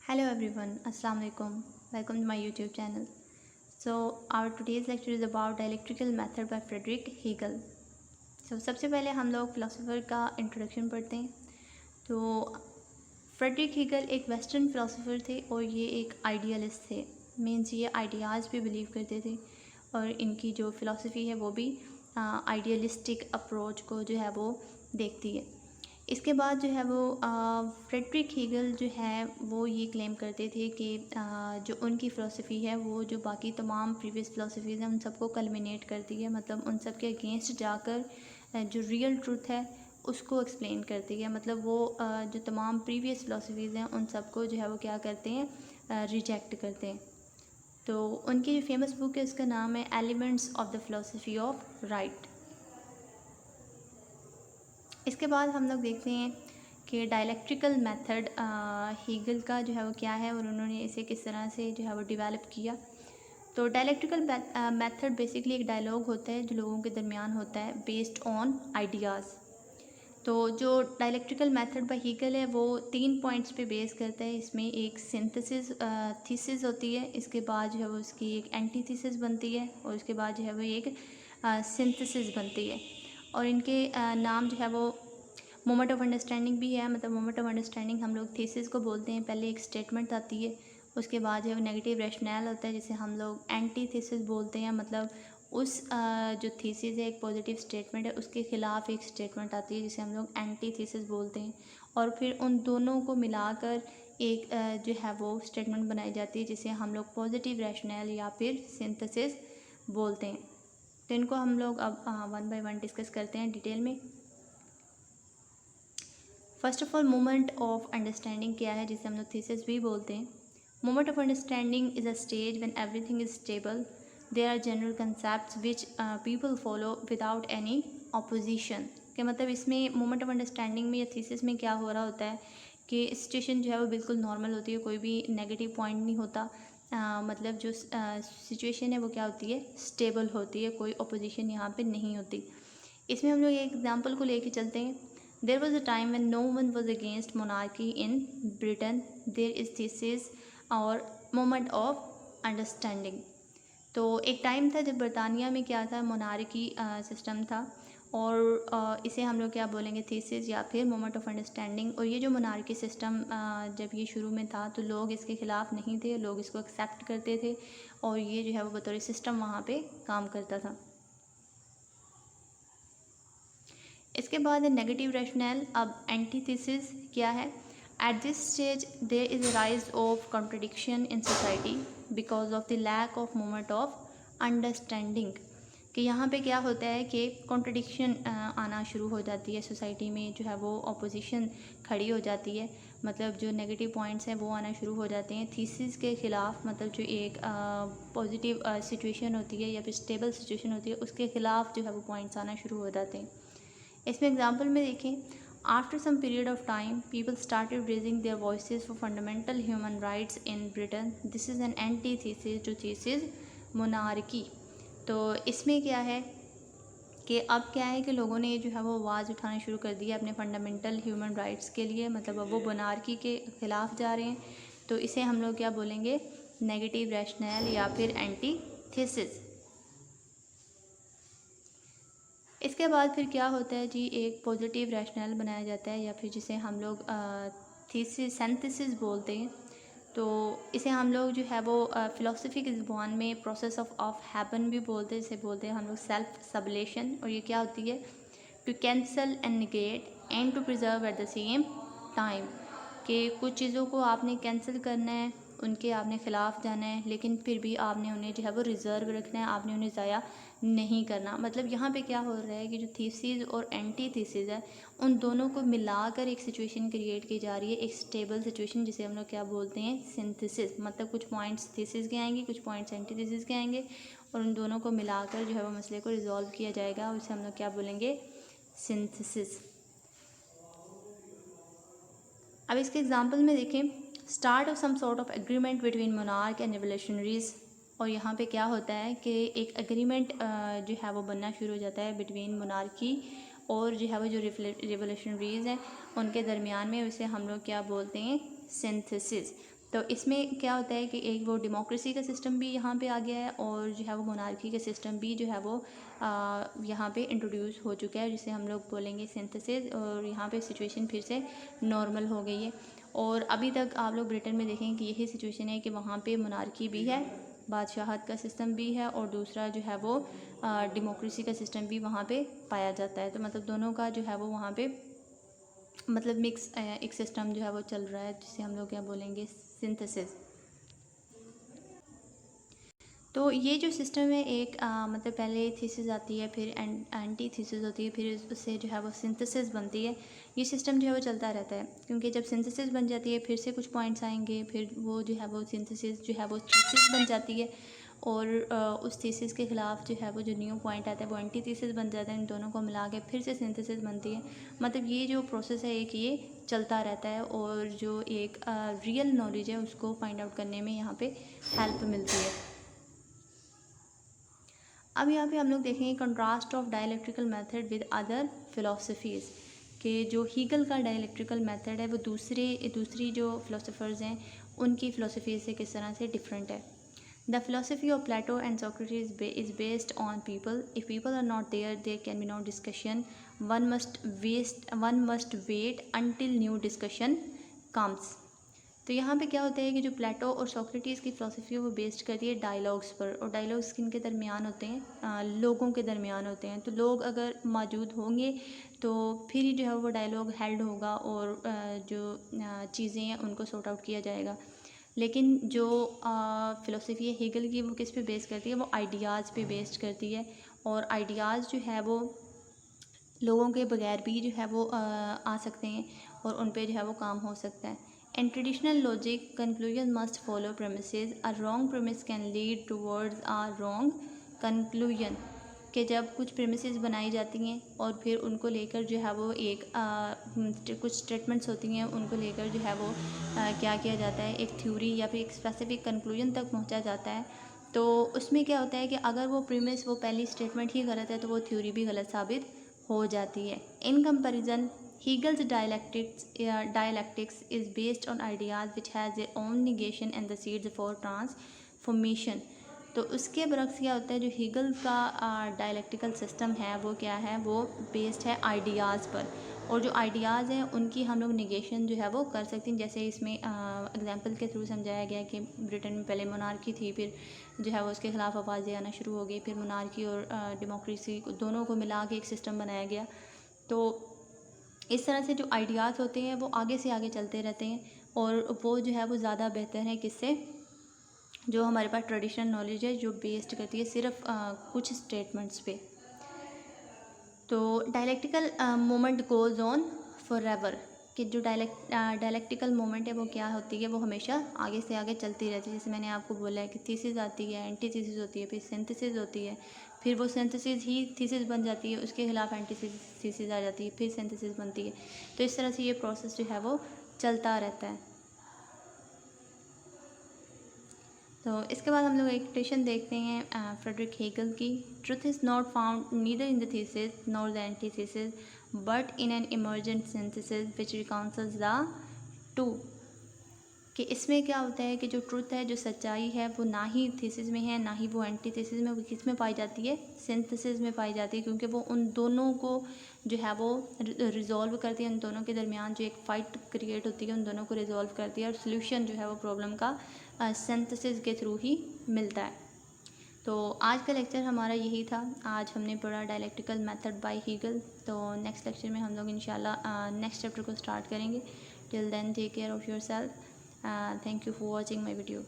Hello everyone, Assalamu alaikum. Welcome to my YouTube channel. So our today's lecture is about dialectical method by Friedrich Hegel. So सबसे पहले हम लोग philosopher का introduction पढ़ते हैं. तो फ्रेडरिक हीगल एक वेस्टर्न फिलोसोफर थे और ये एक आइडियलिस्ट थे. मीन्स ये आइडियाज़ पे बिलीव करते थे और इनकी जो फ़िलासफ़ी है वो भी आइडियलिस्टिक अप्रोच को जो है वो देखती है. इसके बाद जो है वो फ्रेडरिक हीगल जो है वो ये क्लेम करते थे कि जो उनकी फ़िलासफ़ी है वो जो बाकी तमाम प्रीवियस फ़िलासफ़ीज़ हैं उन सबको कल्मिनेट करती है. मतलब उन सब के अगेंस्ट जाकर जो रियल ट्रूथ है उसको एक्सप्लेन करती है. मतलब वो जो तमाम प्रीवियस फ़िलासफ़ीज़ हैं उन सबको जो है वो क्या करते हैं, रिजेक्ट करते हैं. तो उनकी जो फेमस बुक है उसका नाम है elements of the philosophy of right. इसके बाद हम लोग देखते हैं कि डायलेक्ट्रिकल मेथड हीगल का जो है वो क्या है और उन्होंने इसे किस तरह से जो है वो डेवलप किया. तो डायलेक्ट्रिकल मेथड बेसिकली एक डायलॉग होता है जो लोगों के दरमियान होता है बेस्ड ऑन आइडियाज़. तो जो डायलेक्ट्रिकल मेथड बाय हीगल है वो 3 पॉइंट्स पे बेस करता है. इसमें एक सिंथेसिस थीसिस होती है, इसके बाद जो है वो उसकी एक एंटीथीसिस बनती है और उसके बाद जो है वो एक सिंथेसिस बनती है. और इनके नाम जो है वो मोमेंट ऑफ अंडरस्टैंडिंग भी है. मतलब मोमेंट ऑफ अंडरस्टैंडिंग हम लोग थीसिस को बोलते हैं. पहले एक स्टेटमेंट आती है, उसके बाद जो है वो नेगेटिव रैशनल होता है जिसे हम लोग एंटी थीसिस बोलते हैं. मतलब उस जो थीसिस है एक पॉजिटिव स्टेटमेंट है उसके ख़िलाफ़ एक स्टेटमेंट आती है जिसे हम लोग एंटी थीसिस बोलते हैं. और फिर उन दोनों को मिलाकर एक जो है वो स्टेटमेंट बनाई जाती है जिसे हम लोग पॉजिटिव रैशनल या फिर सिंथेसिस बोलते हैं. तो इनको हम लोग अब वन बाय वन डिस्कस करते हैं डिटेल में. First of all moment of understanding क्या है जिसे हम लोग थीसिस भी बोलते हैं. Moment of understanding is a stage when everything is stable. There are general concepts which people follow without any opposition. के मतलब इसमें मोमेंट ऑफ अंडरस्टैंडिंग में या थीसिस में क्या हो रहा होता है कि सिचुएशन जो है वो बिल्कुल नॉर्मल होती है, कोई भी नेगेटिव पॉइंट नहीं होता. मतलब जो सिचुएशन है वो क्या होती है, स्टेबल होती है, कोई ऑपोजिशन यहाँ पे नहीं होती. इसमें हम लोग एक एग्जांपल को लेके चलते हैं. There was a time when no one was against monarchy in Britain. There is thesis और मोमेंट ऑफ अंडरस्टैंडिंग. तो एक टाइम था जब बरतानिया में क्या था, मोनार्की सिस्टम था और इसे हम लोग क्या बोलेंगे, थीसिस या फिर मोमेंट ऑफ अंडरस्टैंडिंग. और ये जो मोनार्की सिस्टम जब ये शुरू में था तो लोग इसके ख़िलाफ़ नहीं थे, लोग इसको एक्सेप्ट करते थे और ये जो है वो बतौर सिस्टम वहाँ पे काम करता था. इसके बाद नेगेटिव रैशनल. अब एंटीथेसिस क्या है. At this stage there is a rise of contradiction in society because of the lack of moment of understanding. कि यहाँ पे क्या होता है कि कॉन्ट्रडिक्शन आना शुरू हो जाती है सोसाइटी में, जो है वो अपोजिशन खड़ी हो जाती है. मतलब जो नेगेटिव पॉइंट्स हैं वो आना शुरू हो जाते हैं थीसिस के ख़िलाफ़. मतलब जो एक पॉजिटिव सिचुएशन होती है या फिर स्टेबल सिचुएशन होती है उसके ख़िलाफ़ जो है वो पॉइंट्स आना शुरू हो जाते हैं. इसमें एग्जांपल में देखें, after some period of time people started raising their voices for fundamental human rights in Britain. This is an anti thesis to thesis monarchy. तो इसमें क्या है कि अब क्या है कि लोगों ने जो है वो आवाज़ उठाना शुरू कर दिया अपने फंडामेंटल ह्यूमन राइट्स के लिए. मतलब अब वो मोनार्की के ख़िलाफ़ जा रहे हैं. तो इसे हम लोग क्या बोलेंगे, नेगेटिव रैशनल या फिर एंटी थीसिस. इसके बाद फिर क्या होता है जी, एक पॉजिटिव रैशनल बनाया जाता है या फिर जिसे हम लोग थीसिस सिंथेसिस बोलते हैं. तो इसे हम लोग जो है वो फ़िलासफ़ी की ज़ुबान में प्रोसेस ऑफ हैपन भी बोलते हैं. इसे बोलते हैं हम लोग सेल्फ सबलेशन. और ये क्या होती है, to cancel and negate and to preserve at the same time. कि कुछ चीज़ों को आपने कैंसिल करना है, उनके आपने ख़िलाफ़ जाना है, लेकिन फिर भी आपने उन्हें जो है वो रिज़र्व रखना है, आपने उन्हें ज़ाया नहीं करना. मतलब यहाँ पे क्या हो रहा है कि जो थीसिस और एंटी थीसिस है उन दोनों को मिलाकर एक सिचुएशन क्रिएट की जा रही है, एक स्टेबल सिचुएशन जिसे हम लोग क्या बोलते हैं, सिंथेसिस. मतलब कुछ पॉइंट्स थीसिस के आएंगे, कुछ पॉइंट्स एंटी थीसिस के आएंगे और उन दोनों को मिलाकर जो है वो मसले को रिजॉल्व किया जाएगा और इसे हम लोग क्या बोलेंगे, सिंथेसिस. अब इसके एग्जांपल में देखें, start off some sort of agreement between monarch and revolutionaries. और यहाँ पे क्या होता है कि एक एग्रीमेंट जो है वो बनना शुरू हो जाता है बिटवीन मोनार्की और जो है वो जो रिवोल्यूशनरीज हैं उनके दरमियान में. उसे हम लोग क्या बोलते हैं, सिंथेसिस. तो इसमें क्या होता है कि एक वो डेमोक्रेसी का सिस्टम भी यहाँ पे आ गया है और जो है वो मोनार्की का सिस्टम भी जो है वो यहाँ पे इंट्रोड्यूस हो चुका है, जिसे हम लोग बोलेंगे सिंथेसिस। और यहाँ पे सिचुएशन फिर से नॉर्मल हो गई है। और अभी तक आप लोग ब्रिटेन में देखें कि यही सिचुएशन है कि वहाँ पे मोनार्की भी है, बादशाहत का सिस्टम भी है, और दूसरा जो है वो डेमोक्रेसी का सिस्टम भी वहाँ पे पाया जाता है। तो मतलब दोनों का जो है वो वहाँ पे मतलब मिक्स एक सिस्टम जो है वो चल रहा है, जिसे हम लोग क्या बोलेंगे, सिंथेसिस। तो ये जो सिस्टम है एक मतलब पहले थीसिस आती है, फिर एंटी थीसिस होती है, फिर उससे जो है वो सिंथेसिस बनती है। ये सिस्टम जो है वो चलता रहता है, क्योंकि जब सिंथेसिस बन जाती है फिर से कुछ पॉइंट्स आएंगे, फिर वो जो है वो सिंथेसिस जो है वो थीसिस बन जाती है, और उस थीसिस के ख़िलाफ़ जो है वो जो न्यू पॉइंट आता है वो एंटी थीसिस बन जाता है। इन दोनों को मिला के फिर से सिंथेसिस बनती है। मतलब ये जो प्रोसेस है एक ये चलता रहता है, और जो एक रियल नॉलेज है उसको फाइंड आउट करने में यहाँ पे हेल्प मिलती है। अब यहाँ पे हम लोग देखेंगे contrast of dialectical method with other philosophies, कि जो हीगल का डायलैक्ट्रिकल मेथड है वो दूसरी जो फिलोसफर्स हैं उनकी फ़िलोसफी से किस तरह से डिफरेंट है। The philosophy of Plato and Socrates is based on people. If people are not there can be no discussion. One must wait until new discussion comes. तो यहाँ पे क्या होता है कि जो प्लेटो और सोक्रेटिस की फ़िलोसफी है वो बेस्ड करती है डायलॉग्स पर, और डायलॉग्स किन के दरमियान होते हैं, लोगों के दरमियान होते हैं। तो लोग अगर मौजूद होंगे तो फिर ही जो है वो डायलॉग हेल्ड होगा, और जो चीज़ें हैं उनको सॉर्ट आउट किया जाएगा। लेकिन जो फ़िलोसफी है हेगल की वो किस पे बेस करती है, वो आइडियाज़ पे बेस्ड करती है, और आइडियाज़ जो है वो लोगों के बगैर भी जो है वो आ सकते हैं, और उन पे जो है वो काम हो सकता है। In traditional logic, conclusion must follow premises. A wrong premise can lead towards a wrong conclusion. कि जब कुछ प्रेमिसेस बनाई जाती हैं और फिर उनको लेकर जो है वो कुछ स्टेटमेंट्स होती हैं, उनको लेकर जो है वो क्या किया जाता है, एक थ्योरी या फिर एक स्पेसिफिक कंक्लूजन तक पहुंचा जाता है। तो उसमें क्या होता है कि अगर वो प्रीमिस, वो पहली स्टेटमेंट ही गलत है, तो वो थ्योरी भी गलत साबित हो जाती है। In comparison Hegel's dialectics is based on ideas which has their own negation and the seeds for transformation. तो उसके बरक्स क्या होता है, जो हीगल का डायलैक्टिकल सिस्टम है वो क्या है, वो बेस्ड है आइडियाज़ पर, और जो आइडियाज़ हैं उनकी हम लोग निगेशन जो है वो कर सकते हैं। जैसे इसमें एग्जांपल के थ्रू समझाया गया कि ब्रिटेन में पहले मोनार्की थी, फिर जो है वो उसके ख़िलाफ़ आवाज़ें आना शुरू हो गई, फिर मोनार्की और डेमोक्रेसी दोनों को मिला के एक सिस्टम बनाया गया। तो इस तरह से जो आइडियाज़ होते हैं वो आगे से आगे चलते रहते हैं, और वो जो है वो ज़्यादा बेहतर है किससे, जो हमारे पास ट्रेडिशनल नॉलेज है जो बेस्ड करती है सिर्फ कुछ स्टेटमेंट्स पे। तो dialectical moment goes on forever, कि जो डायलैक्टिकल मोमेंट है वो क्या होती है, वो हमेशा आगे से आगे चलती रहती है। जैसे मैंने आपको बोला है कि थीसिस आती है, एंटी थीसिस होती है, फिर सिंथेसिस होती है, फिर वो सिंथेसिस ही थीसिस बन जाती है, उसके खिलाफ एंटी थीसिस आ जाती है, फिर सिंथेसिस बनती है। तो इस तरह से ये प्रोसेस जो है वो चलता रहता है। तो इसके बाद हम लोग एक क्वेश्चन देखते हैं फ्रेडरिक हेगल की। Truth is not found neither in the thesis nor the antithesis but in an emergent synthesis which reconciles the two. कि इसमें क्या होता है कि जो ट्रुथ है, जो सच्चाई है, वो ना ही थीसिस में है, ना ही वो एंटीथीसिस में, वो किस में पाई जाती है, सिंथेसिस में पाई जाती है, क्योंकि वो उन दोनों को जो है वो रिजॉल्व करती है। उन दोनों के दरमियान जो एक फ़ाइट क्रिएट होती है उन दोनों को रिजॉल्व करती है, और सोल्यूशन जो है वो प्रॉब्लम का सिंथेसिस के थ्रू ही मिलता है। तो आज का लेक्चर हमारा यही था। आज हमने पढ़ा डायलैक्टिकल मेथड बाय हीगल। तो नेक्स्ट लेक्चर में हम लोग इंशाल्लाह नेक्स्ट चैप्टर को स्टार्ट करेंगे। Till then take care of yourself. Thank you for watching my video.